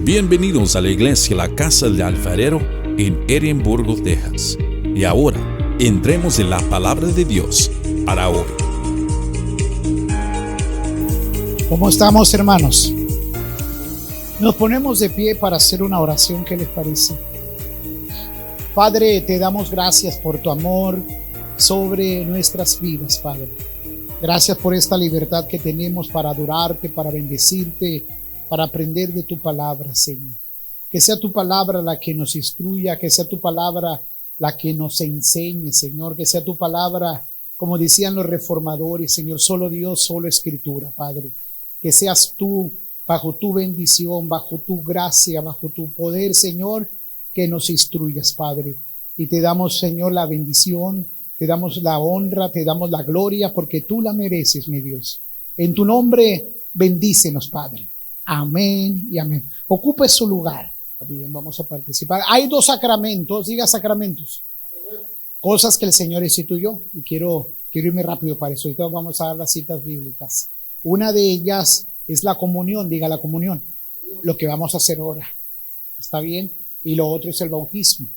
Bienvenidos a la iglesia La Casa del Alfarero en Edimburgo, Texas. Y ahora, entremos en la palabra de Dios para hoy. ¿Cómo estamos, hermanos? Nos ponemos de pie para hacer una oración. ¿Qué les parece? Padre, te damos gracias por tu amor sobre nuestras vidas, Padre. Gracias por esta libertad que tenemos para adorarte, para bendecirte, para aprender de tu palabra, Señor. Que sea tu palabra la que nos instruya, que sea tu palabra la que nos enseñe, Señor. Que sea tu palabra, como decían los reformadores, Señor, solo Dios, solo Escritura, Padre. Que seas tú, bajo tu bendición, bajo tu gracia, bajo tu poder, Señor, que nos instruyas, Padre. Y te damos, Señor, la bendición, te damos la honra, te damos la gloria, porque tú la mereces, mi Dios. En tu nombre, bendícenos, Padre. Amén y amén. Ocupe su lugar. Bien, vamos a participar. Hay dos sacramentos, diga sacramentos. Cosas que el Señor instituyó. Y quiero irme rápido para eso. Ahorita vamos a dar las citas bíblicas. Una de ellas es la comunión, diga la comunión. Lo que vamos a hacer ahora. ¿Está bien? Y lo otro es el bautismo.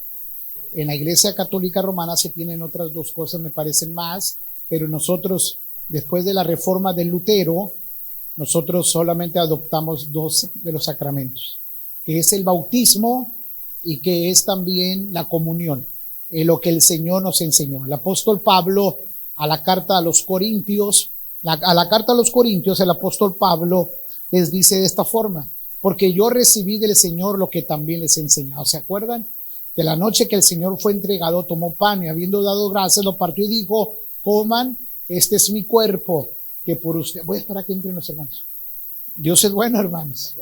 En la Iglesia Católica Romana se tienen otras dos cosas, me parecen más, pero nosotros, después de la reforma de Lutero, nosotros solamente adoptamos dos de los sacramentos, que es el bautismo y que es también la comunión, lo que el Señor nos enseñó. El apóstol Pablo, a la carta a los Corintios, el apóstol Pablo les dice de esta forma: porque yo recibí del Señor lo que también les he enseñado. ¿Se acuerdan? Que la noche que el Señor fue entregado, tomó pan y habiendo dado gracias, lo partió y dijo: coman, este es mi cuerpo, que por usted. Voy a esperar que entren los hermanos. Dios es bueno, hermanos.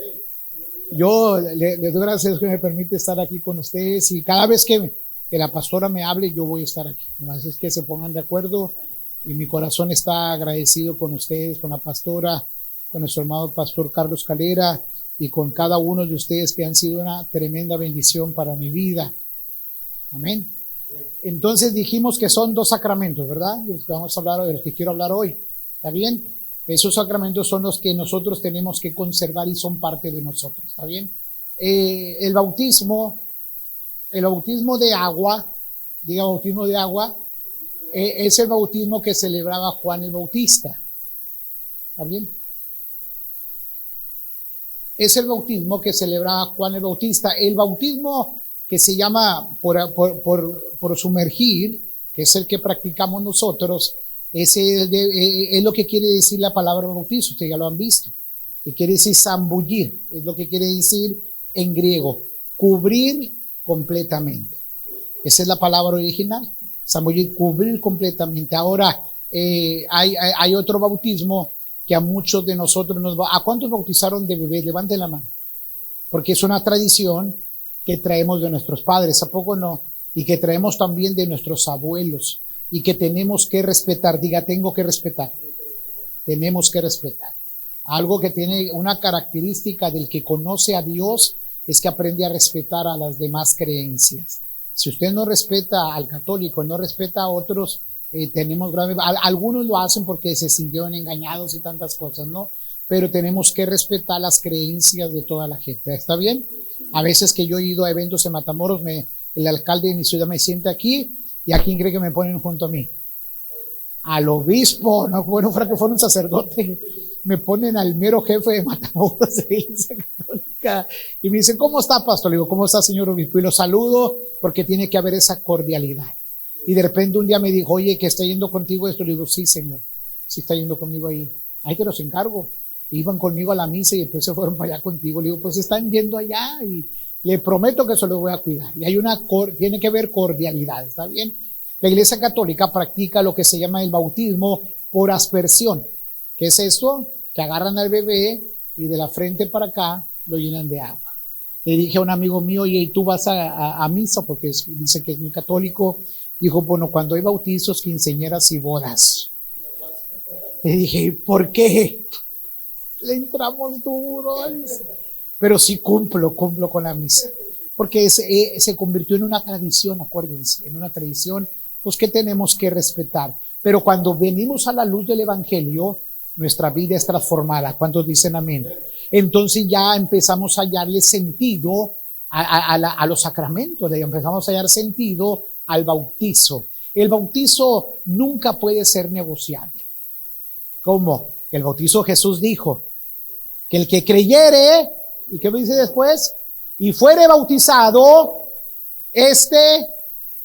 Yo les doy gracias a Dios que me permite estar aquí con ustedes, y cada vez que la pastora me hable, yo voy a estar aquí. Nomás es que se pongan de acuerdo, y mi corazón está agradecido con ustedes, con la pastora, con nuestro hermano pastor Carlos Calera, y con cada uno de ustedes que han sido una tremenda bendición para mi vida. Amén. Entonces dijimos que son dos sacramentos, ¿verdad? De los que vamos a hablar, de los que quiero hablar hoy. ¿Está bien? Esos sacramentos son los que nosotros tenemos que conservar y son parte de nosotros. ¿Está bien? El bautismo de agua, diga bautismo de agua, es el bautismo que celebraba Juan el Bautista. ¿Está bien? Es el bautismo que celebraba Juan el Bautista. El bautismo que se llama por sumergir, que es el que practicamos nosotros, es lo que quiere decir la palabra bautizo. Ustedes ya lo han visto. Que quiere decir zambullir, es lo que quiere decir en griego, cubrir completamente. Esa es la palabra original, zambullir, cubrir completamente. Ahora, hay otro bautismo que a muchos de nosotros ¿a cuántos bautizaron de bebés? Levanten la mano. Porque es una tradición que traemos de nuestros padres, ¿a poco no? Y que traemos también de nuestros abuelos, y que tenemos que respetar. Diga, tengo que respetar. Tenemos que respetar. Algo que tiene una característica del que conoce a Dios es que aprende a respetar a las demás creencias. Si usted no respeta al católico, no respeta a otros, tenemos graves. Algunos lo hacen porque se sintieron engañados y tantas cosas, ¿no? Pero tenemos que respetar las creencias de toda la gente. ¿Está bien? A veces que yo he ido a eventos en Matamoros, el alcalde de mi ciudad me sienta aquí, y ¿a quién cree que me ponen junto a mí? Al obispo, no, bueno, fuera que fuera un sacerdote. Me ponen al mero jefe de Matamoros de la Iglesia Católica, y me dicen: ¿cómo está, pastor? Le digo: ¿cómo está, señor obispo? Y lo saludo, porque tiene que haber esa cordialidad. Y de repente un día me dijo: oye, ¿que está yendo contigo esto? Le digo: sí, señor, sí está yendo conmigo ahí. Ahí te los encargo. Iban conmigo a la misa y después se fueron para allá contigo. Le digo: pues están yendo allá y le prometo que se los voy a cuidar. Y hay tiene que haber cordialidad, ¿está bien? La Iglesia Católica practica lo que se llama el bautismo por aspersión. ¿Qué es esto? Que agarran al bebé y de la frente para acá lo llenan de agua. Le dije a un amigo mío: oye, ¿y tú vas a misa? Porque dice que es muy católico. Dijo: bueno, cuando hay bautizos, quinceañeras y bodas. Le dije: ¿por qué? Le entramos duro. Pero sí cumplo con la misa. Porque se convirtió en una tradición, acuérdense, en una tradición, pues, que tenemos que respetar. Pero cuando venimos a la luz del Evangelio, nuestra vida es transformada. ¿Cuántos dicen amén? entonces ya empezamos a hallarle sentido a los sacramentos, empezamos a hallar sentido al bautizo. El bautizo nunca puede ser negociable. ¿Cómo? El bautizo Jesús dijo que el que creyere, ¿y qué me dice después? Y fuere bautizado,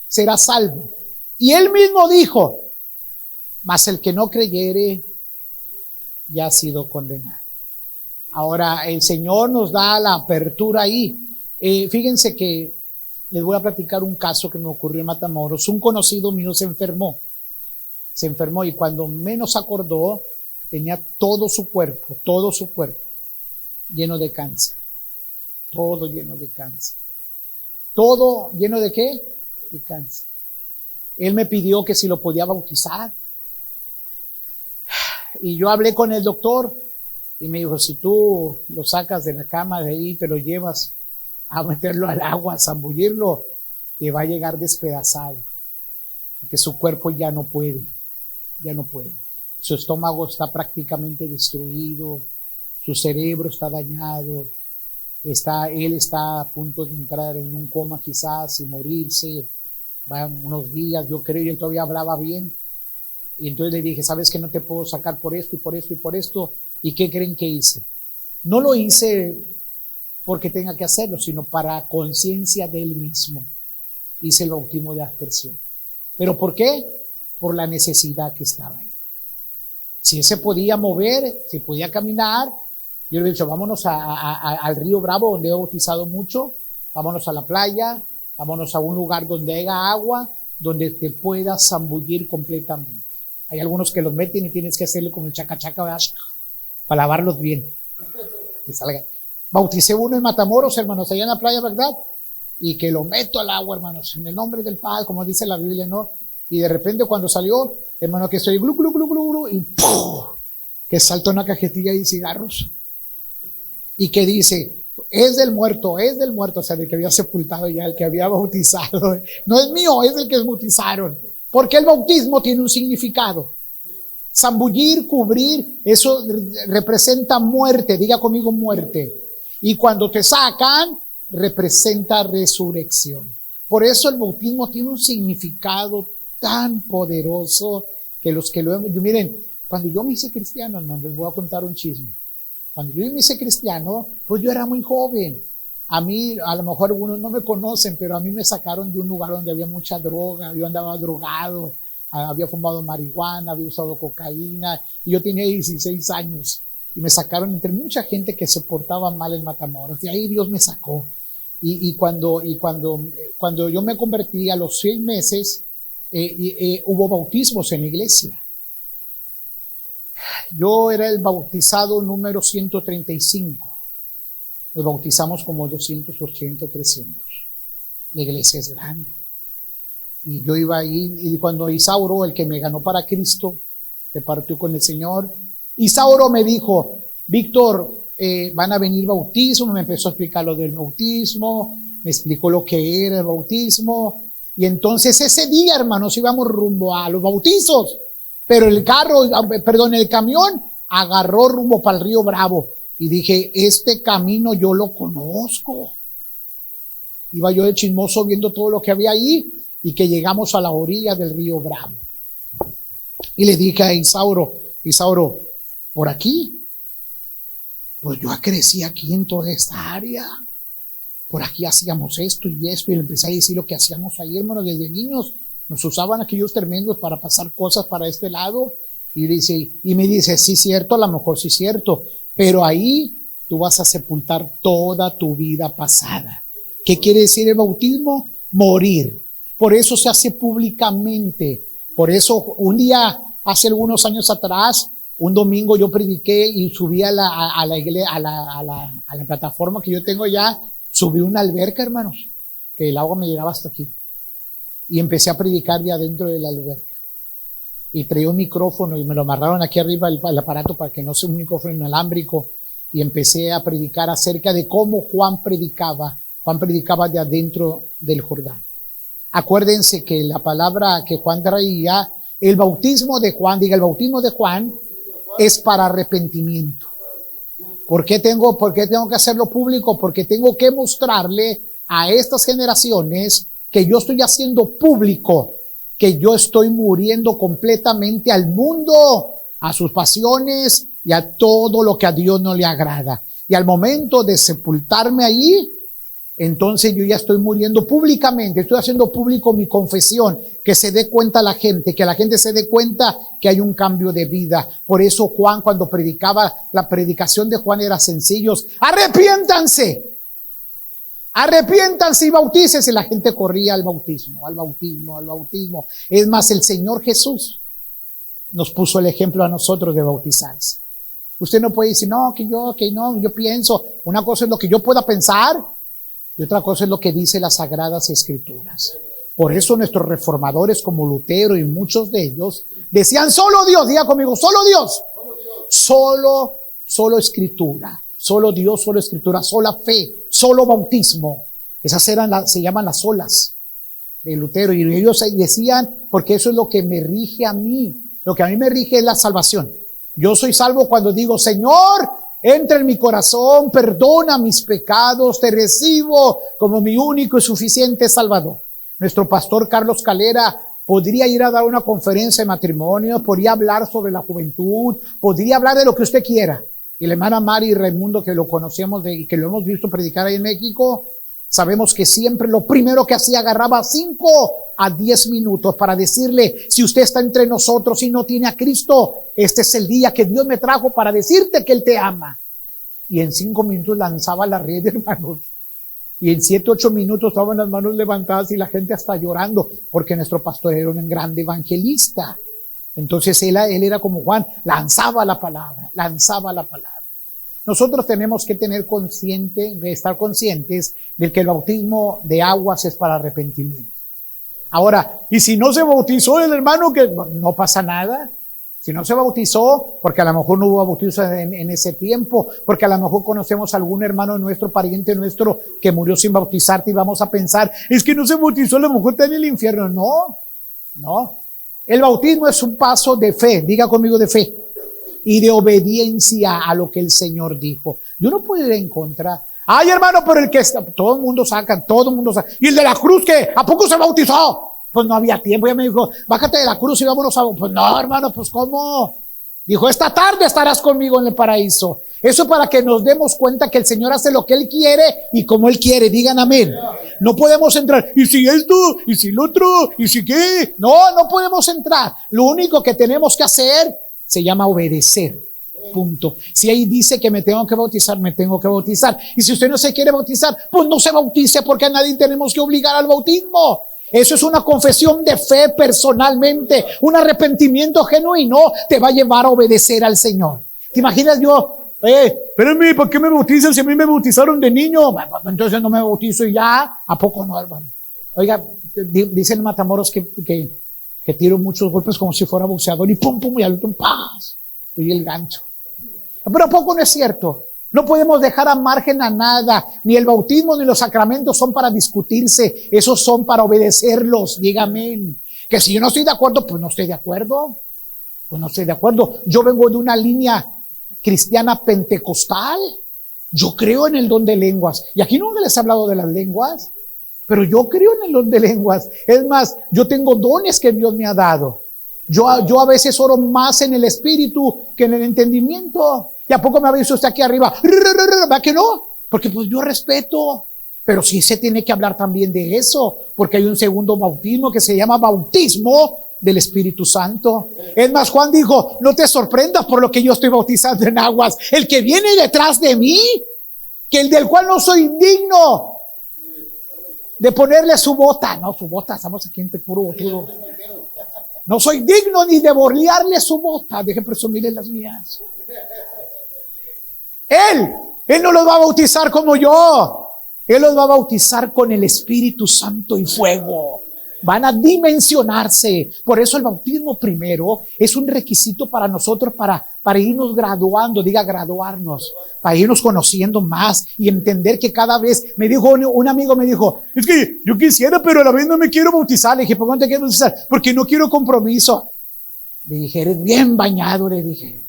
será salvo. Y él mismo dijo, mas el que no creyere ya ha sido condenado. Ahora el Señor nos da la apertura ahí. Fíjense que les voy a platicar un caso que me ocurrió en Matamoros. Un conocido mío se enfermó y cuando menos acordó tenía todo su cuerpo lleno de cáncer. Todo lleno de cáncer. ¿Todo lleno de qué? De cáncer. Él me pidió que si lo podía bautizar. Y yo hablé con el doctor y me dijo, si tú lo sacas de la cama de ahí, te lo llevas a meterlo al agua, a zambullirlo, que va a llegar despedazado, porque su cuerpo ya no puede. Su estómago está prácticamente destruido, su cerebro está dañado, él está a punto de entrar en un coma quizás y morirse, van unos días, yo creo, y él todavía hablaba bien. Y entonces le dije, ¿sabes que no te puedo sacar por esto y por esto y por esto? ¿Y qué creen que hice? No lo hice porque tenga que hacerlo, sino para conciencia de él mismo. Hice el bautismo de aspersión. ¿Pero por qué? Por la necesidad que estaba ahí. Si él se podía mover, si podía caminar, yo le he dicho, vámonos al río Bravo, donde he bautizado mucho, vámonos a la playa, vámonos a un lugar donde haya agua, donde te puedas zambullir completamente. Hay algunos que los meten y tienes que hacerle como el chaca-chaca, ¿verdad? Para lavarlos bien. Que salga. Bauticé uno en Matamoros, hermanos, allá en la playa, ¿verdad? Y que lo meto al agua, hermanos, en el nombre del Padre, como dice la Biblia, ¿no? Y de repente cuando salió, hermano, que estoy glu, glu, glu, glu, glu, y ¡pum! Que saltó una cajetilla de cigarros. Y que dice, es del muerto, o sea, del que había sepultado ya, el que había bautizado. No es mío, es del que bautizaron. Porque el bautismo tiene un significado. Zambullir, cubrir, eso representa muerte, diga conmigo muerte. Y cuando te sacan, representa resurrección. Por eso el bautismo tiene un significado tan poderoso que los que lo hemos... Miren, cuando yo me hice cristiano, no les voy a contar un chisme. Cuando yo me hice cristiano, pues yo era muy joven. A mí, a lo mejor algunos no me conocen, pero a mí me sacaron de un lugar donde había mucha droga. Yo andaba drogado, había fumado marihuana, había usado cocaína, y yo tenía 16 años. Y me sacaron entre mucha gente que se portaba mal en Matamoros. De ahí Dios me sacó. Y cuando yo me convertí a los 6 meses, hubo bautismos en la iglesia. Yo era el bautizado número 135. Nos bautizamos como 280, 300. La iglesia es grande. Y yo iba ahí, y cuando Isauro, el que me ganó para Cristo, se partió con el Señor, Isauro me dijo, Víctor, van a venir bautismos, me empezó a explicar lo del bautismo, me explicó lo que era el bautismo, y entonces ese día, hermanos, íbamos rumbo a los bautizos, pero el camión agarró rumbo para el río Bravo, y dije, este camino yo lo conozco. Iba yo de chismoso viendo todo lo que había ahí, y que llegamos a la orilla del río Bravo. Y le dije a Isauro, por aquí, pues yo crecí aquí en toda esta área, por aquí hacíamos esto y esto, y le empecé a decir lo que hacíamos ahí, hermano, desde niños, nos usaban aquellos tremendos para pasar cosas para este lado, y me dice, sí cierto, a lo mejor sí cierto, pero ahí tú vas a sepultar toda tu vida pasada. ¿Qué quiere decir el bautismo? Morir. Por eso se hace públicamente. Por eso un día, hace algunos años atrás, un domingo yo prediqué y subí a la iglesia, a la plataforma que yo tengo ya, subí una alberca, hermanos, que el agua me llegaba hasta aquí. Y empecé a predicar de adentro de la alberca. Y traía un micrófono y me lo amarraron aquí arriba el aparato para que no sea un micrófono inalámbrico. Y empecé a predicar acerca de cómo Juan predicaba. Juan predicaba de adentro del Jordán. Acuérdense que la palabra que Juan traía, el bautismo de Juan, el bautismo de Juan es para arrepentimiento. ¿Por qué tengo que hacerlo público? Porque tengo que mostrarle a estas generaciones que yo estoy haciendo público, que yo estoy muriendo completamente al mundo, a sus pasiones y a todo lo que a Dios no le agrada. Y al momento de sepultarme ahí, entonces yo ya estoy muriendo públicamente, estoy haciendo público mi confesión, que se dé cuenta la gente, que la gente se dé cuenta que hay un cambio de vida. Por eso Juan, cuando predicaba, la predicación de Juan era sencillos: arrepiéntanse y bautícense. La gente corría al bautismo, al bautismo, al bautismo. Es más, el Señor Jesús nos puso el ejemplo a nosotros de bautizarse. Usted no puede decir, no, que yo pienso. Una cosa es lo que yo pueda pensar y otra cosa es lo que dice las Sagradas Escrituras. Por eso nuestros reformadores como Lutero y muchos de ellos decían solo Dios. Diga conmigo, solo Dios. Solo Escritura. Solo Dios, solo Escritura, sola fe, solo bautismo. Esas se llaman las solas de Lutero. Y ellos decían, porque eso es lo que me rige a mí. Lo que a mí me rige es la salvación. Yo soy salvo cuando digo, Señor, entra en mi corazón, perdona mis pecados, te recibo como mi único y suficiente Salvador. Nuestro pastor Carlos Calera podría ir a dar una conferencia de matrimonio, podría hablar sobre la juventud, podría hablar de lo que usted quiera. Y la hermana Mari Raimundo, que lo conocemos y que lo hemos visto predicar ahí en México, sabemos que siempre lo primero que hacía, agarraba 5 a 10 minutos para decirle, si usted está entre nosotros y no tiene a Cristo, este es el día que Dios me trajo para decirte que Él te ama. Y en 5 minutos lanzaba la red, hermanos. Y en 7, 8 minutos estaban las manos levantadas y la gente hasta llorando, porque nuestro pastor era un grande evangelista. Entonces él era como Juan, lanzaba la palabra. Nosotros tenemos que estar conscientes de que el bautismo de aguas es para arrepentimiento. Ahora, y si no se bautizó el hermano, que no pasa nada. Si no se bautizó, porque a lo mejor no hubo bautizo en ese tiempo, porque a lo mejor conocemos a algún hermano nuestro, pariente nuestro, que murió sin bautizarte, y vamos a pensar, es que no se bautizó, a lo mejor está en el infierno. No. El bautismo es un paso de fe, diga conmigo, de fe y de obediencia a lo que el Señor dijo. Yo no puedo ir en contra. Ay, hermano, pero el que está, todo el mundo saca. Y el de la cruz, ¿qué? ¿A poco se bautizó? Pues no había tiempo. Ya me dijo, bájate de la cruz y vámonos a... Pues no, hermano, pues ¿cómo? Dijo, esta tarde estarás conmigo en el paraíso. Eso para que nos demos cuenta que el Señor hace lo que Él quiere y como Él quiere. Digan amén. No podemos entrar. ¿Y si esto? ¿Y si lo otro? ¿Y si qué? No podemos entrar. Lo único que tenemos que hacer se llama obedecer. Punto. Si ahí dice que me tengo que bautizar, me tengo que bautizar. Y si usted no se quiere bautizar, pues no se bautice, porque a nadie tenemos que obligar al bautismo. Eso es una confesión de fe personalmente. Un arrepentimiento genuino te va a llevar a obedecer al Señor. ¿Te imaginas yo? Espérenme, ¿por qué me bautizan si a mí me bautizaron de niño? Entonces no me bautizo y ya. ¿A poco no, hermano? Oiga, dicen en Matamoros que tiro muchos golpes como si fuera boxeador y pum, y al otro ¡paz! Y el gancho. Pero ¿a poco no es cierto? No podemos dejar a margen a nada. Ni el bautismo ni los sacramentos son para discutirse. Esos son para obedecerlos. Dígame. Que si yo no estoy de acuerdo, pues no estoy de acuerdo. Yo vengo de una línea cristiana pentecostal. Yo creo en el don de lenguas. Y aquí no les he hablado de las lenguas, pero yo creo en el don de lenguas. Es más, yo tengo dones que Dios me ha dado. Yo a veces oro más en el espíritu que en el entendimiento. ¿Y a poco me ha visto usted aquí arriba? ¿Va que no? Porque pues yo respeto. Pero sí se tiene que hablar también de eso, porque hay un segundo bautismo que se llama bautismo del Espíritu Santo. Es más, Juan dijo, no te sorprendas por lo que yo estoy bautizando en aguas. El que viene detrás de mí, que el del cual no soy digno de ponerle su bota. No, su bota, estamos aquí entre puro botudo. No soy digno ni de borlearle su bota. Deje presumirle las mías. Él no los va a bautizar como yo. Él los va a bautizar con el Espíritu Santo y fuego. Van a dimensionarse. Por eso el bautismo primero es un requisito para nosotros para irnos graduando, graduarnos, para irnos conociendo más y entender que cada vez, me dijo un amigo, me dijo, es que yo quisiera, pero a la vez no me quiero bautizar. Le dije, ¿por qué no te quieres bautizar? Porque no quiero compromiso. Le dije, eres bien bañado, le dije.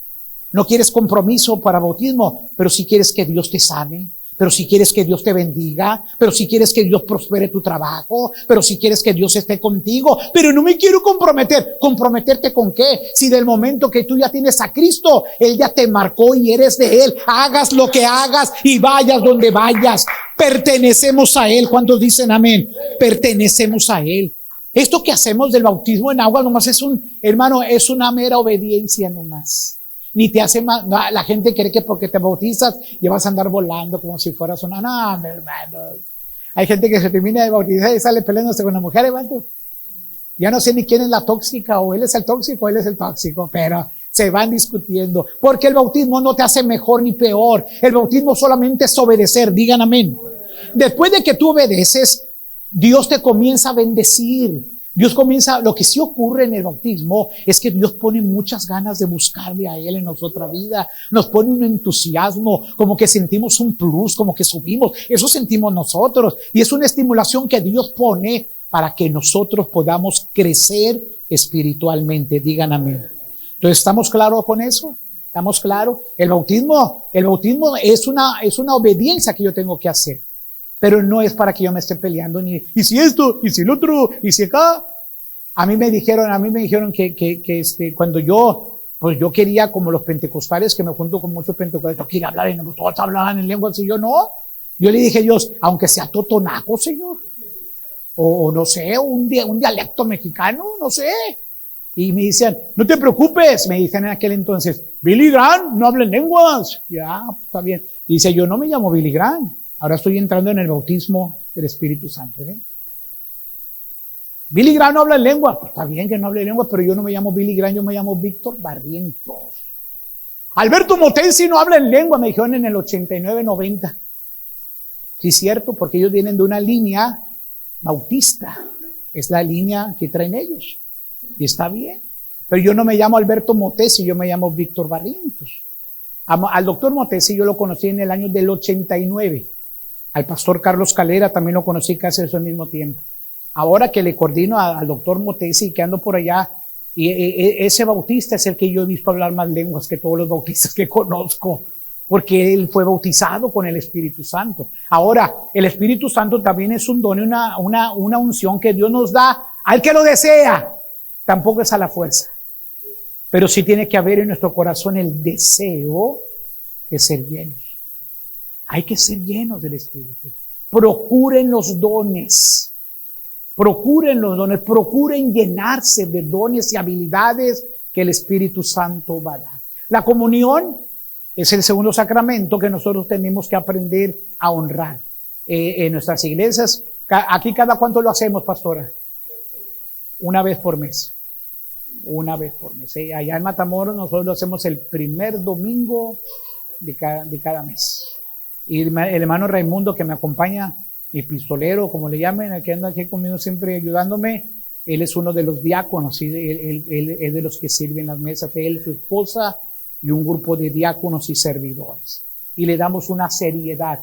No quieres compromiso para bautismo, pero si quieres que Dios te sane, pero si quieres que Dios te bendiga, pero si quieres que Dios prospere tu trabajo, pero si quieres que Dios esté contigo, pero no me quiero comprometer. ¿Comprometerte con qué? Si del momento que tú ya tienes a Cristo, Él ya te marcó y eres de Él. Hagas lo que hagas y vayas donde vayas. Pertenecemos a Él. ¿Cuántos dicen amén? Pertenecemos a Él. Esto que hacemos del bautismo en agua nomás es es una mera obediencia nomás. Ni te hace más, no, la gente cree que porque te bautizas ya vas a andar volando como si fueras una, no, mi hermano. Hay gente que se termina de bautizar y sale peleándose con la mujer, hermano. Ya no sé ni quién es la tóxica, o él es el tóxico, o él es el tóxico, pero se van discutiendo. Porque el bautismo no te hace mejor ni peor. El bautismo solamente es obedecer, digan amén. Después de que tú obedeces, Dios te comienza a bendecir. Dios comienza, lo que sí ocurre en el bautismo es que Dios pone muchas ganas de buscarle a Él en nuestra vida. Nos pone un entusiasmo, como que sentimos un plus, como que subimos. Eso sentimos nosotros. Y es una estimulación que Dios pone para que nosotros podamos crecer espiritualmente. Digan amén. Entonces, ¿estamos claros con eso? ¿Estamos claros? El bautismo es una obediencia que yo tengo que hacer. Pero no es para que yo me esté peleando ni, y si esto, y si el otro, y si acá. A mí me dijeron que cuando yo quería, como los pentecostales, que me junto con muchos pentecostales, yo quería hablar, y no, todos hablaban en lenguas, y yo no. Yo le dije a Dios, aunque sea totonaco, Señor, o no sé, un dialecto mexicano, no sé. Y me decían, no te preocupes, me dicen en aquel entonces, Billy Graham no habla en lenguas. Ya, pues, está bien. Y dice, yo no me llamo Billy Graham. Ahora estoy entrando en el bautismo del Espíritu Santo. Billy Graham no habla en lengua. Pues está bien que no hable en lengua, pero yo no me llamo Billy Graham, yo me llamo Víctor Barrientos. Alberto Motensi no habla en lengua, me dijeron en el 89-90. Sí, cierto, porque ellos vienen de una línea bautista. Es la línea que traen ellos. Y está bien. Pero yo no me llamo Alberto Motensi, yo me llamo Víctor Barrientos. Al doctor Motensi yo lo conocí en el año del 89. Al pastor Carlos Calera también lo conocí casi al mismo tiempo. Ahora que le coordino al doctor Motesi, que ando por allá, y ese bautista es el que yo he visto hablar más lenguas que todos los bautistas que conozco, porque él fue bautizado con el Espíritu Santo. Ahora, el Espíritu Santo también es un don, una unción que Dios nos da al que lo desea. Tampoco es a la fuerza. Pero sí tiene que haber en nuestro corazón el deseo de ser llenos. Hay que ser llenos del Espíritu. Procuren los dones. Procuren llenarse de dones y habilidades que el Espíritu Santo va a dar. La comunión es el segundo sacramento que nosotros tenemos que aprender a honrar. En nuestras iglesias, aquí cada cuánto lo hacemos, pastora? Una vez por mes. Allá en Matamoros nosotros lo hacemos el primer domingo de cada mes. Y el hermano Raimundo, que me acompaña, mi pistolero, como le llamen, el que anda aquí conmigo siempre ayudándome, él es uno de los diáconos, y él es de los que sirven las mesas, él, su esposa y un grupo de diáconos y servidores. Y le damos una seriedad.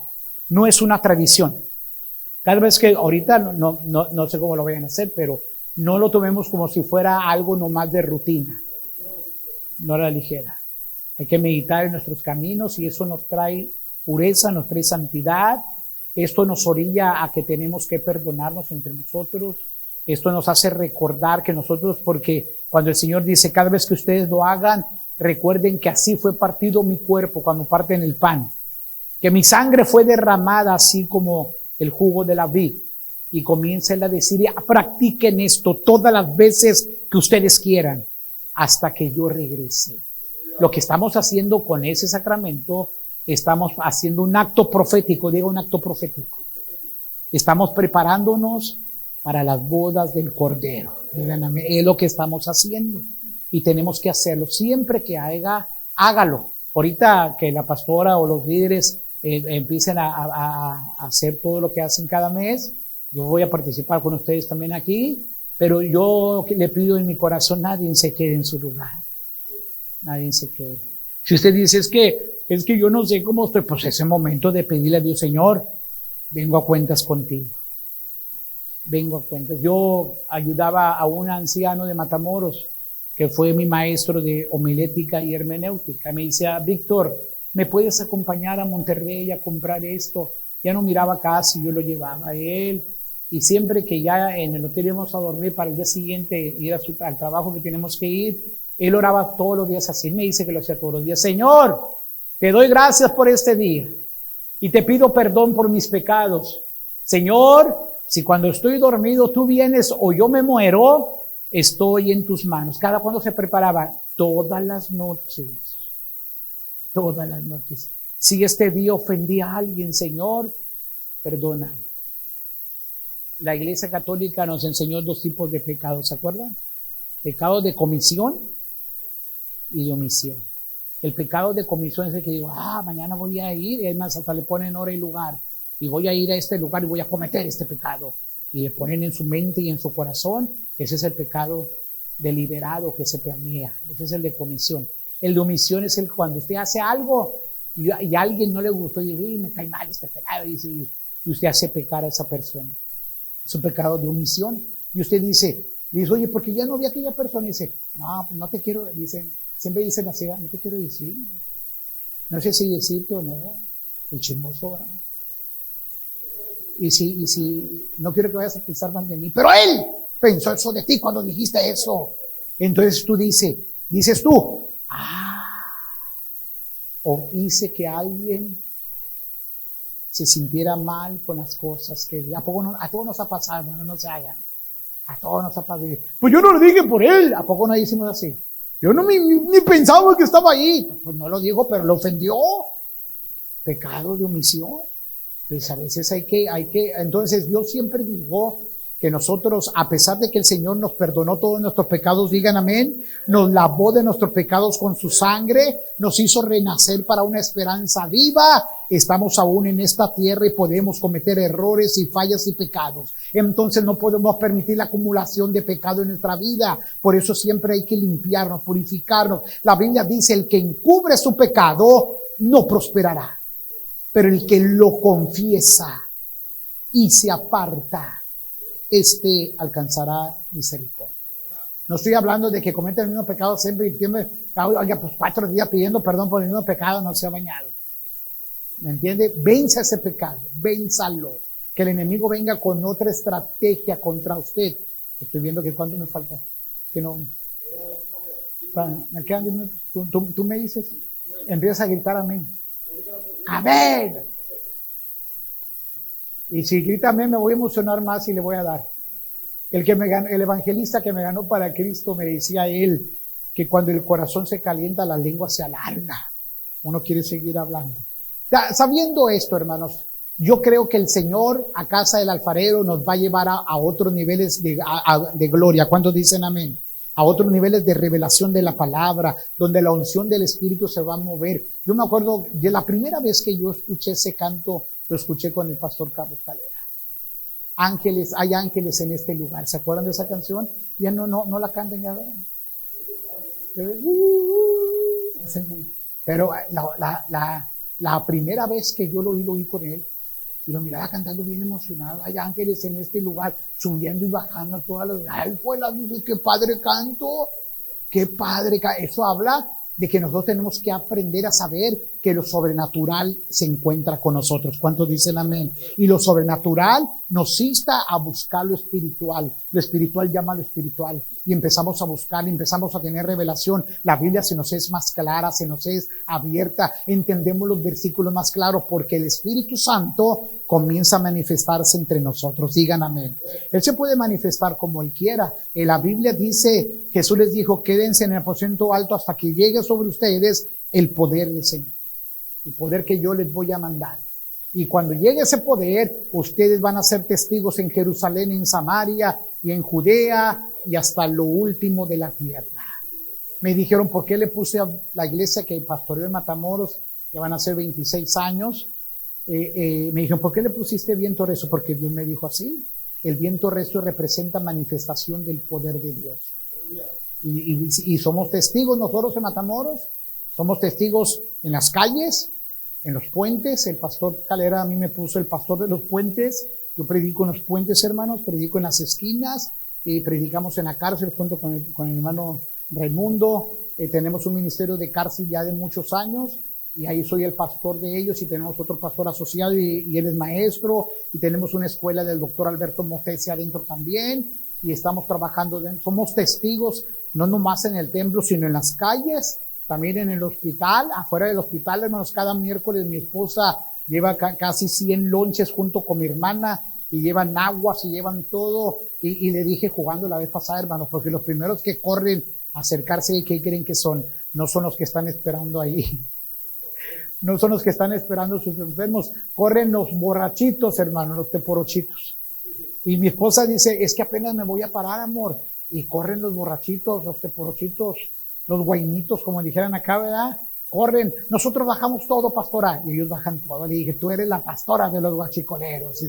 No es una tradición. Cada vez que, ahorita no sé cómo lo vayan a hacer, pero no lo tomemos como si fuera algo nomás de rutina. No a la ligera. Hay que meditar en nuestros caminos y eso nos trae pureza, nos trae santidad. Esto nos orilla a que tenemos que perdonarnos entre nosotros. Esto nos hace recordar que nosotros, porque cuando el Señor dice, cada vez que ustedes lo hagan, recuerden que así fue partido mi cuerpo cuando parten el pan, que mi sangre fue derramada así como el jugo de la vid. Y comiencen a decir, practiquen esto todas las veces que ustedes quieran, hasta que yo regrese. Lo que estamos haciendo con ese sacramento, estamos haciendo un acto profético, digo un acto profético. Estamos preparándonos para las bodas del Cordero. Díganme, es lo que estamos haciendo. Y tenemos que hacerlo. Siempre que hágalo. Ahorita que la pastora o los líderes empiecen a hacer todo lo que hacen cada mes, yo voy a participar con ustedes también aquí, pero yo le pido en mi corazón, nadie se quede en su lugar. Nadie se quede. Si usted dice, es que yo no sé cómo estoy, pues ese momento de pedirle a Dios, Señor, vengo a cuentas contigo. Vengo a cuentas. Yo ayudaba a un anciano de Matamoros que fue mi maestro de homilética y hermenéutica. Me decía, Víctor, ¿me puedes acompañar a Monterrey a comprar esto? Ya no miraba casi, yo lo llevaba a él. Y siempre que ya en el hotel íbamos a dormir para el día siguiente ir al trabajo que tenemos que ir, él oraba todos los días así. Me dice que lo hacía todos los días. Señor, te doy gracias por este día y te pido perdón por mis pecados. Señor, si cuando estoy dormido tú vienes o yo me muero, estoy en tus manos. Cada cuando se preparaba, todas las noches. Todas las noches. Si este día ofendí a alguien, Señor, perdóname. La Iglesia Católica nos enseñó 2 tipos de pecados, ¿se acuerdan? Pecado de comisión y de omisión. El pecado de comisión es el que digo, mañana voy a ir, y además hasta le ponen hora y lugar, y voy a ir a este lugar y voy a cometer este pecado. Y le ponen en su mente y en su corazón. Ese es el pecado deliberado que se planea. Ese es el de comisión. El de omisión es el cuando usted hace algo y a alguien no le gustó y dice, me cae mal este pecado, y usted hace pecar a esa persona. Es un pecado de omisión. Y usted dice, oye, porque ya no vi a aquella persona. Y dice, no, pues no te quiero, siempre dicen así, no te quiero decir. No sé si decirte o no. El chismoso, ¿verdad? Y si no quiero que vayas a pensar mal de mí, pero él pensó eso de ti cuando dijiste eso. Entonces tú dices tú, o hice que alguien se sintiera mal con las cosas que a todos nos ha pasado, no se hagan. A todos nos ha pasado. Pues yo no lo dije por él. ¿A poco no decimos así? Yo no ni pensaba que estaba ahí. Pues no lo dijo, pero lo ofendió. Pecado de omisión. Entonces a veces hay que, entonces yo siempre digo que nosotros, a pesar de que el Señor nos perdonó todos nuestros pecados, digan amén, nos lavó de nuestros pecados con su sangre, nos hizo renacer para una esperanza viva, estamos aún en esta tierra y podemos cometer errores y fallas y pecados. Entonces no podemos permitir la acumulación de pecado en nuestra vida. Por eso siempre hay que limpiarnos, purificarnos. La Biblia dice, el que encubre su pecado no prosperará, pero el que lo confiesa y se aparta, alcanzará misericordia. No estoy hablando de que cometa el mismo pecado siempre y siempre, oiga, pues 4 días pidiendo perdón por el mismo pecado, no se ha bañado. ¿Me entiende? Venza ese pecado, vénzalo. Que el enemigo venga con otra estrategia contra usted. Estoy viendo que cuánto me falta. Que no. Me quedan 10 minutos. Tú me dices, empiezas a gritar amén. Amén. Y si grita amén, me voy a emocionar más y le voy a dar. El evangelista que me ganó para Cristo me decía él que cuando el corazón se calienta, la lengua se alarga. Uno quiere seguir hablando. Sabiendo esto, hermanos, yo creo que el Señor a casa del alfarero nos va a llevar a otros niveles de gloria. ¿Cuántos dicen amén? A otros niveles de revelación de la palabra, donde la unción del Espíritu se va a mover. Yo me acuerdo de la primera vez que yo escuché ese canto, lo escuché con el pastor Carlos Calera. Ángeles, hay ángeles en este lugar. ¿Se acuerdan de esa canción? Ya no la canten ya. Pero la primera vez que yo lo oí con él, y lo miraba cantando bien emocionado. Hay ángeles en este lugar, subiendo y bajando todas las. Ay, pues dice, qué padre canto, qué padre. Eso habla de que nosotros tenemos que aprender a saber que lo sobrenatural se encuentra con nosotros. ¿Cuántos dicen amén? Y lo sobrenatural nos insta a buscar lo espiritual. Lo espiritual llama a lo espiritual. Y empezamos a buscar, empezamos a tener revelación. La Biblia se nos es más clara, se nos es abierta. Entendemos los versículos más claros porque el Espíritu Santo comienza a manifestarse entre nosotros. Digan amén. Él se puede manifestar como Él quiera. En la Biblia dice, Jesús les dijo, quédense en el aposento alto hasta que llegue sobre ustedes el poder del Señor. El poder que yo les voy a mandar. Y cuando llegue ese poder, ustedes van a ser testigos en Jerusalén, en Samaria y en Judea y hasta lo último de la tierra. Me dijeron, ¿por qué le puse a la iglesia que pastoreó en Matamoros? Ya van a ser 26 años. Me dijeron, ¿por qué le pusiste viento recio? Porque Dios me dijo así. El viento recio representa manifestación del poder de Dios. Y somos testigos nosotros en Matamoros. Somos testigos en las calles, en los puentes. El pastor Calera a mí me puso el pastor de los puentes. Yo predico en los puentes, hermanos, predico en las esquinas, predicamos en la cárcel junto con el hermano Raimundo. Tenemos un ministerio de cárcel ya de muchos años y ahí soy el pastor de ellos, y tenemos otro pastor asociado y él es maestro, y tenemos una escuela del doctor Alberto Motesi adentro también, y estamos trabajando dentro. Somos testigos no nomás en el templo, sino en las calles, también en el hospital, afuera del hospital, hermanos. Cada miércoles mi esposa lleva casi 100 lonches junto con mi hermana, y llevan aguas y llevan todo, y le dije jugando la vez pasada, hermanos, porque los primeros que corren a acercarse, ¿y qué creen que son? No son los que están esperando ahí. No son los que están esperando sus enfermos. Corren los borrachitos, hermanos, los teporochitos. Y mi esposa dice, es que apenas me voy a parar, amor. Y corren los borrachitos, los teporochitos, los guainitos, como dijeran acá, ¿verdad? Corren. Nosotros bajamos todo, pastora. Y ellos bajan todo. Le dije, tú eres la pastora de los guachicoleros.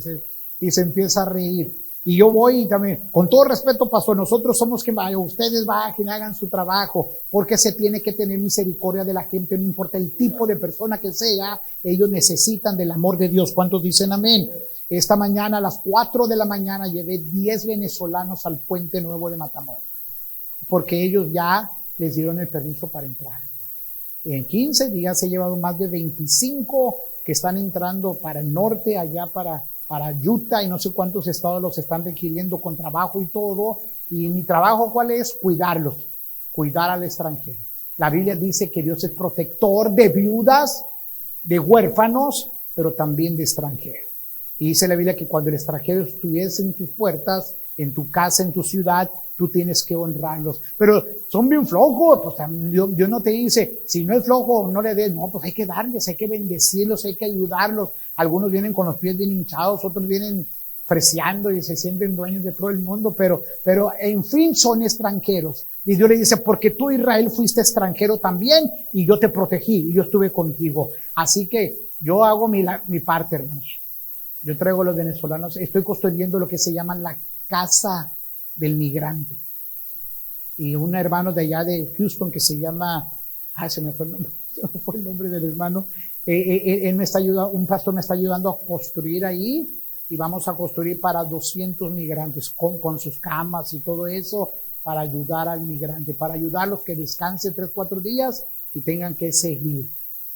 Y se empieza a reír. Y yo voy y también, con todo respeto, pastor, nosotros somos que ustedes bajen, hagan su trabajo, porque se tiene que tener misericordia de la gente, no importa el tipo de persona que sea, ellos necesitan del amor de Dios. ¿Cuántos dicen amén? Esta mañana a las 4 de la mañana llevé 10 venezolanos al Puente Nuevo de Matamoros, porque ellos ya les dieron el permiso para entrar. En 15 días he llevado más de 25 que están entrando para el norte, allá para Utah, y no sé cuántos estados los están requiriendo con trabajo y todo. Y mi trabajo, ¿cuál es? Cuidarlos, cuidar al extranjero. La Biblia dice que Dios es protector de viudas, de huérfanos, pero también de extranjeros. Y dice la Biblia que cuando el extranjero estuviese en tus puertas, en tu casa, en tu ciudad, tú tienes que honrarlos. Pero son bien flojos, pues Dios no te dice, si no es flojo, no le des. No, pues hay que darles, hay que bendecirlos, hay que ayudarlos. Algunos vienen con los pies bien hinchados, otros vienen freseando y se sienten dueños de todo el mundo, pero en fin son extranjeros. Y Dios le dice, porque tú, Israel, fuiste extranjero también, y yo te protegí, y yo estuve contigo. Así que yo hago mi parte, hermanos. Yo traigo a los venezolanos, estoy construyendo lo que se llama la casa del migrante. Y un hermano de allá de Houston que se llama, se me fue el nombre del hermano, él me está ayudando, un pastor me está ayudando a construir ahí, y vamos a construir para 200 migrantes con sus camas y todo eso, para ayudar al migrante, para ayudarlos que descanse 3-4 días y tengan que seguir,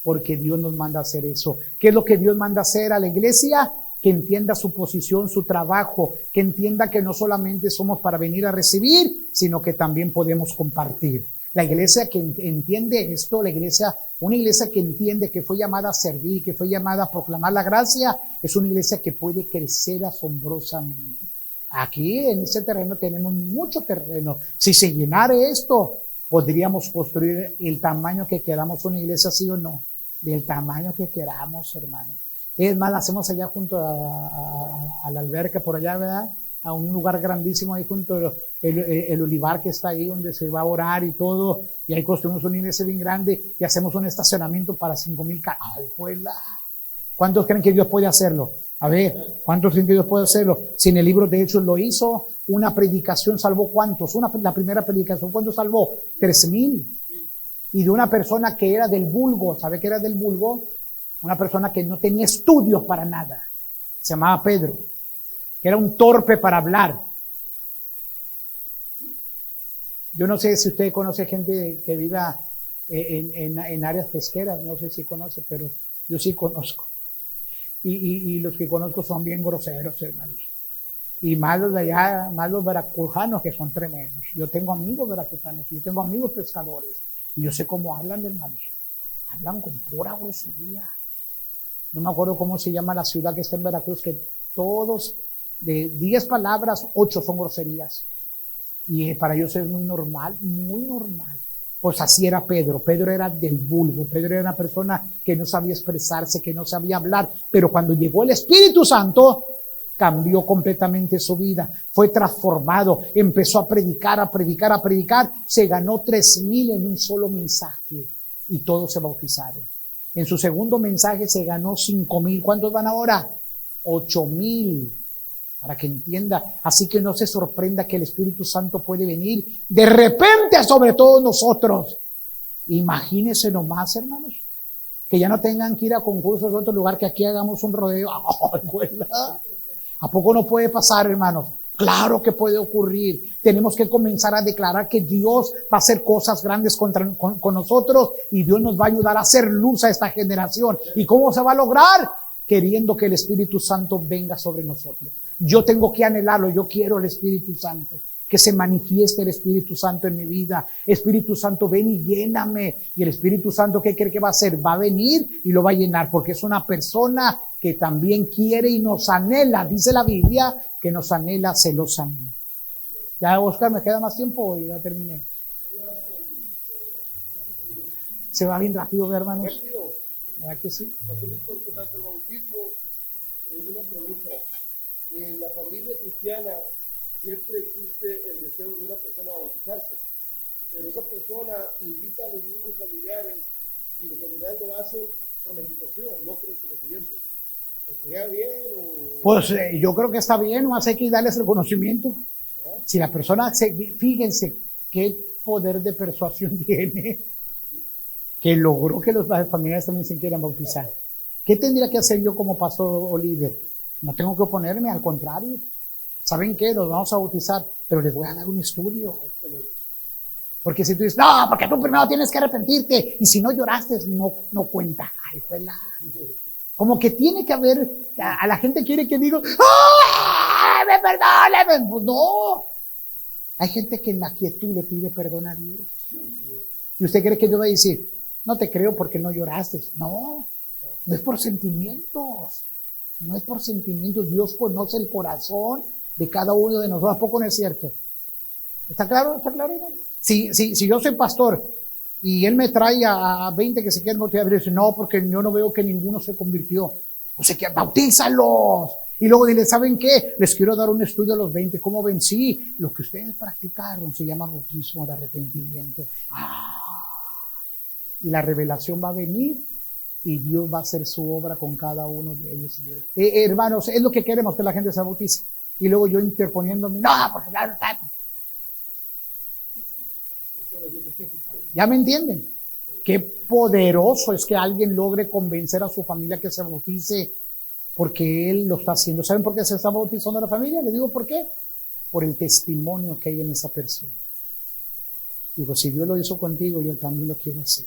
porque Dios nos manda a hacer eso. ¿Qué es lo que Dios manda a hacer a la iglesia? Que entienda su posición, su trabajo, que entienda que no solamente somos para venir a recibir, sino que también podemos compartir. La iglesia que entiende esto, una iglesia que entiende que fue llamada a servir, que fue llamada a proclamar la gracia, es una iglesia que puede crecer asombrosamente. Aquí en este terreno tenemos mucho terreno. Si se llenara esto, podríamos construir el tamaño que queramos una iglesia, ¿sí o no? Del tamaño que queramos, hermano. Es más, la hacemos allá junto a la alberca por allá, ¿verdad? A un lugar grandísimo ahí junto el olivar que está ahí donde se va a orar y todo, y ahí construimos una iglesia bien grande y hacemos un estacionamiento para 5,000 carros. ¡Ay, juela! ¿Cuántos creen que Dios puede hacerlo? A ver, ¿cuántos creen que Dios puede hacerlo? Si en el libro de Hechos lo hizo, una predicación salvó ¿cuántos? La primera predicación, ¿cuántos salvó? 3,000. Y de una persona que era del vulgo, ¿sabe qué era del vulgo? Una persona que no tenía estudios para nada. Se llamaba Pedro, que era un torpe para hablar. Yo no sé si usted conoce gente que viva en áreas pesqueras, no sé si conoce, pero yo sí conozco. Y los que conozco son bien groseros, hermanos. Y más los de allá, más los veracruzanos, que son tremendos. Yo tengo amigos veracruzanos, yo tengo amigos pescadores, y yo sé cómo hablan, hermanos. Hablan con pura grosería. No me acuerdo cómo se llama la ciudad que está en Veracruz, que todos, de 10 palabras, 8 son groserías. Y para ellos es muy normal, muy normal. Pues así era Pedro. Pedro era del vulgo. Pedro era una persona que no sabía expresarse, que no sabía hablar. Pero cuando llegó el Espíritu Santo, cambió completamente su vida. Fue transformado. Empezó a predicar, a predicar, a predicar. Se ganó 3,000 en un solo mensaje. Y todos se bautizaron. En su segundo mensaje se ganó 5,000. ¿Cuántos van ahora? 8,000. Para que entienda. Así que no se sorprenda que el Espíritu Santo puede venir de repente sobre todos nosotros. Imagínense nomás, hermanos, que ya no tengan que ir a concursos de otro lugar, que aquí hagamos un rodeo. ¿A poco no puede pasar, hermanos? Claro que puede ocurrir. Tenemos que comenzar a declarar que Dios va a hacer cosas grandes con nosotros y Dios nos va a ayudar a hacer luz a esta generación. ¿Y cómo se va a lograr? Queriendo que el Espíritu Santo venga sobre nosotros. Yo tengo que anhelarlo. Yo quiero el Espíritu Santo. Que se manifieste el Espíritu Santo en mi vida. Espíritu Santo, ven y lléname. Y el Espíritu Santo, ¿qué cree que va a hacer? Va a venir y lo va a llenar, porque es una persona que también quiere y nos anhela. Dice la Biblia que nos anhela celosamente. Ya, Oscar, ¿me queda más tiempo o ya terminé? Se va bien rápido, hermanos. ¿Verdad que sí? El bautismo, una pregunta. En la familia cristiana siempre existe el deseo de una persona a bautizarse, pero esa persona invita a los mismos familiares y los familiares lo hacen por la invitación, no por el conocimiento. ¿Estaría bien o...? Pues yo creo que está bien, más hay que darles el conocimiento. Si la persona, fíjense qué poder de persuasión tiene, que logró que los familiares también se quieran bautizar. ¿Qué tendría que hacer yo como pastor o líder? No tengo que oponerme, al contrario. ¿Saben qué? Los vamos a bautizar, pero les voy a dar un estudio. Porque si tú dices, no, porque tú primero tienes que arrepentirte, y si no lloraste, no cuenta. Ay, juela. Como que tiene que haber, a la gente quiere que diga, ¡ah! ¡Me perdóneme! Pues no. Hay gente que en la quietud le pide perdón a Dios. Y usted cree que yo voy a decir, no te creo porque no lloraste. No es por sentimientos. No es por sentimientos. Dios conoce el corazón de cada uno de nosotros. ¿A poco no es cierto? ¿Está claro? ¿Está claro? Si yo soy pastor y él me trae a 20 que se quieren bautizar, y dice, no, porque yo no veo que ninguno se convirtió. Pues que bautízalos. Y luego dile, ¿saben qué? Les quiero dar un estudio a los 20. ¿Cómo ven? Sí, lo que ustedes practicaron se llama bautismo de arrepentimiento. Y la revelación va a venir y Dios va a hacer su obra con cada uno de ellos. Hermanos, es lo que queremos, que la gente se bautice. Y luego yo interponiéndome, no, porque ya no está. ¿Ya me entienden? Qué poderoso es que alguien logre convencer a su familia que se bautice porque él lo está haciendo. ¿Saben por qué se está bautizando la familia? Le digo por qué. Por el testimonio que hay en esa persona. Digo, si Dios lo hizo contigo, yo también lo quiero hacer.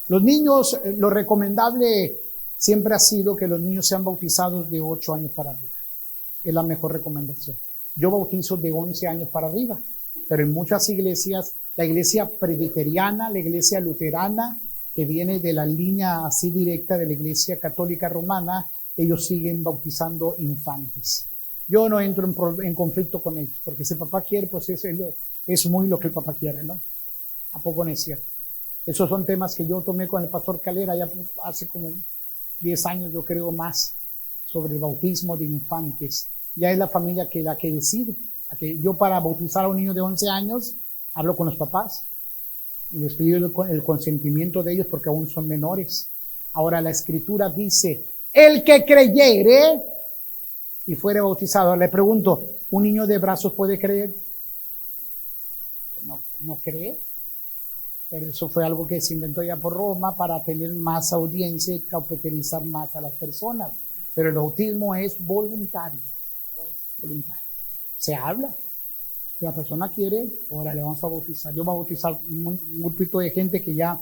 Los niños, lo recomendable siempre ha sido que los niños sean bautizados de 8 años para arriba. Es la mejor recomendación. Yo bautizo de 11 años para arriba, pero en muchas iglesias, la iglesia presbiteriana, la iglesia luterana, que viene de la línea así directa de la iglesia católica romana, ellos siguen bautizando infantes. Yo no entro en conflicto con ellos, porque si el papá quiere, pues es muy lo que el papá quiere, ¿no? ¿A poco no es cierto? Esos son temas que yo tomé con el pastor Calera ya hace como 10 años, yo creo más, sobre el bautismo de infantes. Ya es la familia la que decide. Yo para bautizar a un niño de 11 años, hablo con los papás y les pido el consentimiento de ellos porque aún son menores. Ahora la Escritura dice, el que creyere y fuere bautizado. Le pregunto, ¿un niño de brazos puede creer? No cree. Pero eso fue algo que se inventó ya por Roma para tener más audiencia y cauterizar más a las personas. Pero el bautismo es voluntario. Voluntario. Se habla. Si la persona quiere, ahora le vamos a bautizar. Yo voy a bautizar un grupito de gente que ya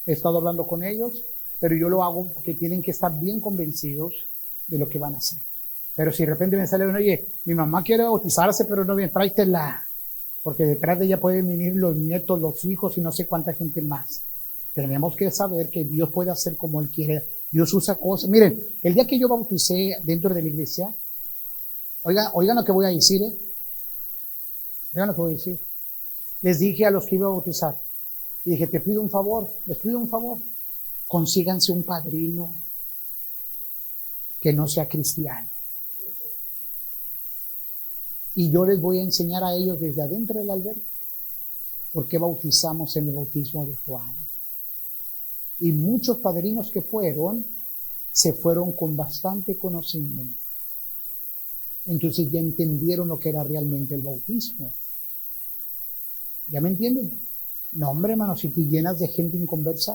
he estado hablando con ellos, pero yo lo hago porque tienen que estar bien convencidos de lo que van a hacer. Pero si de repente me sale uno, oye, mi mamá quiere bautizarse, pero no bien, tráetela. Porque detrás de ella pueden venir los nietos, los hijos y no sé cuánta gente más. Tenemos que saber que Dios puede hacer como Él quiere. Dios usa cosas. Miren, el día que yo bauticé dentro de la iglesia, oigan lo que voy a decir, Oigan lo que voy a decir. Les dije a los que iba a bautizar, y dije, les pido un favor, consíganse un padrino que no sea cristiano. Y yo les voy a enseñar a ellos desde adentro del albergue por qué bautizamos en el bautismo de Juan. Y muchos padrinos que se fueron con bastante conocimiento. Entonces ya entendieron lo que era realmente el bautismo. ¿Ya me entienden? No, hombre, hermano, si te llenas de gente inconversa,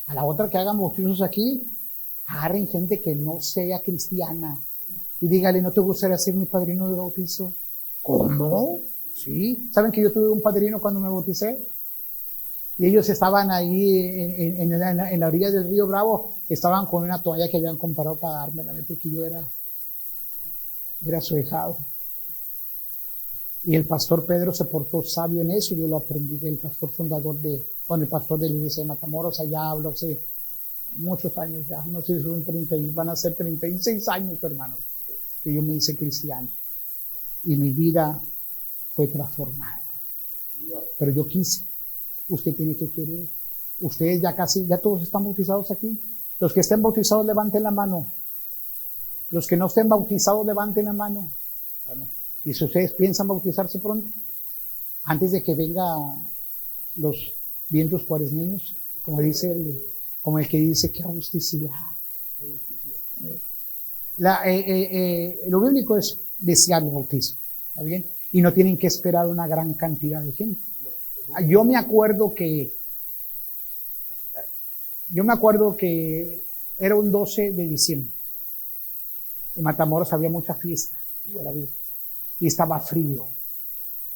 a la otra que hagan bautizos aquí, agarren gente que no sea cristiana. y dígale, ¿no te gustaría ser mi padrino de bautizo? ¿Cómo? Sí. ¿Saben que yo tuve un padrino cuando me bauticé? Y ellos estaban ahí en la orilla del río Bravo, estaban con una toalla que habían comprado para dármela, porque yo era su ahijado. Y el pastor Pedro se portó sabio en eso, yo lo aprendí del pastor fundador el pastor de la iglesia de Matamoros, allá hablo hace muchos años ya, no sé si son 30, van a ser 36 años, hermanos, que yo me hice cristiano. Y mi vida fue transformada. Pero yo quise. Usted tiene que querer. Ustedes ya todos están bautizados aquí. Los que estén bautizados, levanten la mano. Los que no estén bautizados, levanten la mano. Bueno, y si ustedes piensan bautizarse pronto, antes de que vengan los vientos cuaresmeños, como el que dice que agusticidad. Lo bíblico es desear el bautismo, ¿está bien? Y no tienen que esperar una gran cantidad de gente. Yo me acuerdo que era un 12 de diciembre. En Matamoros había mucha fiesta y estaba frío.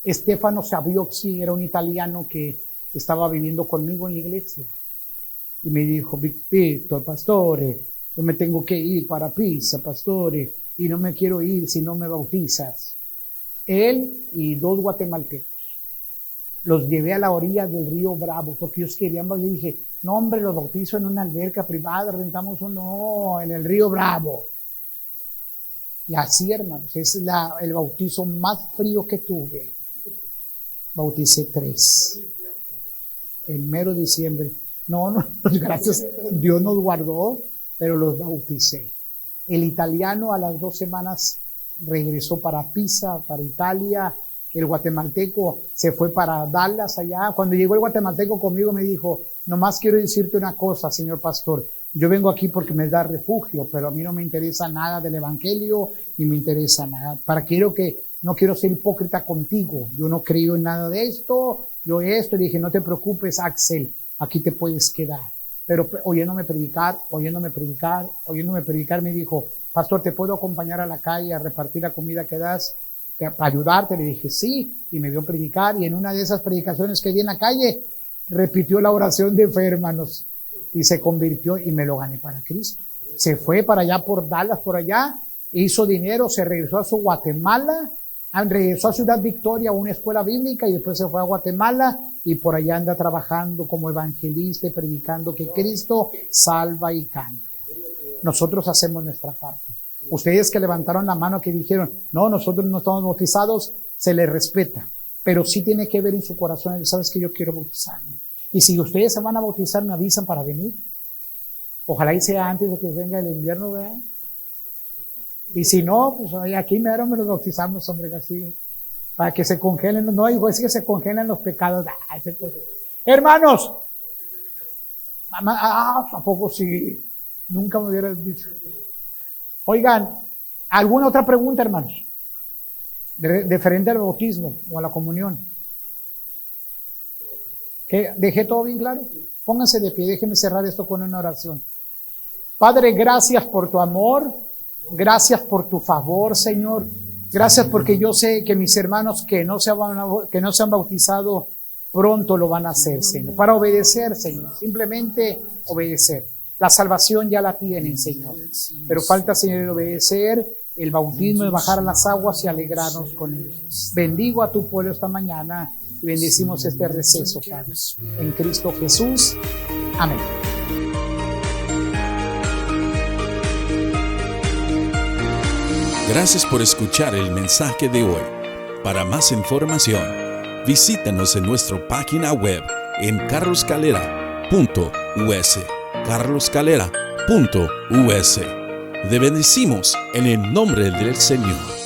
Stefano Saviozzi era un italiano que estaba viviendo conmigo en la iglesia y me dijo, Víctor, pastore, yo me tengo que ir para Pisa, pastore, y no me quiero ir si no me bautizas. Él y 2 guatemaltecos los llevé a la orilla del río Bravo porque ellos querían. Yo dije, no hombre, los bautizo en una alberca privada, rentamos uno en el río Bravo. Y así, hermanos, es el bautizo más frío que tuve. Bauticé 3 en mero diciembre. No, gracias, Dios nos guardó, pero los bauticé. El italiano a las 2 semanas regresó para Pisa, para Italia. El guatemalteco se fue para Dallas allá. Cuando llegó el guatemalteco conmigo me dijo, nomás quiero decirte una cosa, señor pastor. Yo vengo aquí porque me da refugio, pero a mí no me interesa nada del evangelio, ni me interesa nada. No quiero ser hipócrita contigo. Yo no creo en nada de esto. Le dije, no te preocupes, Axel, aquí te puedes quedar. Pero oyéndome predicar, me dijo, pastor, ¿te puedo acompañar a la calle a repartir la comida que das? Para ayudarte. Le dije sí, y me vio predicar, y en una de esas predicaciones que di en la calle repitió la oración de fe, hermanos, y se convirtió y me lo gané para Cristo. Se fue para allá por Dallas, por allá, hizo dinero, se regresó a su Guatemala, regresó a Ciudad Victoria a una escuela bíblica y después se fue a Guatemala y por allá anda trabajando como evangelista y predicando que Cristo salva y cambia. Nosotros hacemos nuestra parte. Ustedes que levantaron la mano que dijeron, no, nosotros no estamos bautizados, se les respeta, pero sí tiene que ver en su corazón, sabes que yo quiero bautizarme. Y si ustedes se van a bautizar, me avisan para venir. Ojalá y sea antes de que venga el invierno, ¿verdad? Y si no, pues aquí mero me los bautizamos, hombre, así, para que se congelen. No, hijo, es que se congelan los pecados. Hermanos, ¿a poco sí? Nunca me hubieras dicho. Oigan, ¿alguna otra pregunta, hermanos? Diferente al bautismo o a la comunión. ¿Qué? ¿Dejé todo bien claro? Pónganse de pie, déjenme cerrar esto con una oración. Padre, gracias por tu amor, gracias por tu favor, Señor. Gracias porque yo sé que mis hermanos que no se han bautizado pronto lo van a hacer, Señor. Para obedecer, Señor, simplemente obedecer. La salvación ya la tienen, Señor. Pero falta, Señor, el obedecer, el bautismo, el bajar a las aguas y alegrarnos con ellos. Bendigo a tu pueblo esta mañana y bendecimos este receso, Padre. En Cristo Jesús. Amén. Gracias por escuchar el mensaje de hoy. Para más información, visítanos en nuestra página web en carloscalera.us. carloscalera.us. Te bendecimos en el nombre del Señor.